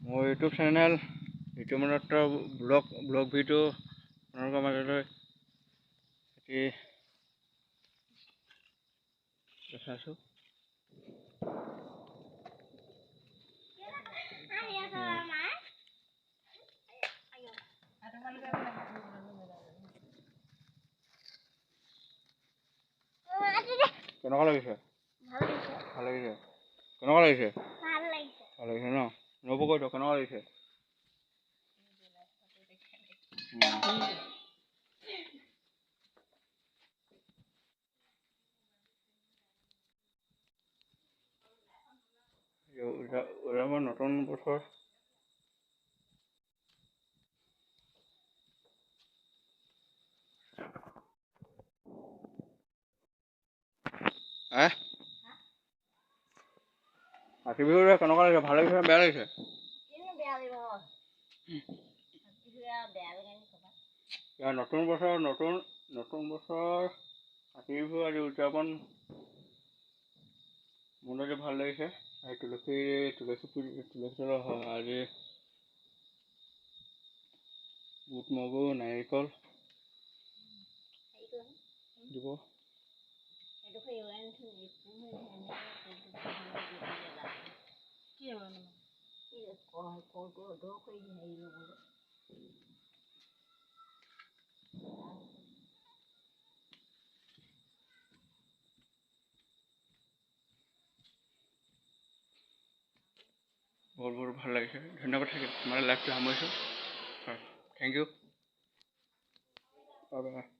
মোৰ YouTube channel ঋতুমনত্ৰ blog video' আপোনালোকৰ মাজলৈ এটি দেখাইছোঁ। কেনেকুৱা লাগিছে? ভাল লাগিছে। কেনেকুৱা লাগিছে? ভাল লাগিছে ন? নবৌ কৈ দিয়ক কেনেকুৱা লাগিছে? আমাৰ নতুন বছৰ কাতি বিহু কেনেকুৱা লাগিছে? ভাল লাগিছে বেয়া লাগিছে? নতুন বছৰ কাতি বিহু আজি উদযাপন মোৰ আজি ভাল লাগিছে। তুলসী আজি বুট মগু নাৰিকল দিব। বহুত ভাল লাগিছে। ধন্যবাদ থাকিল। আমাৰ লাইভটো সামৰিছোঁ। Thank you. Bye by.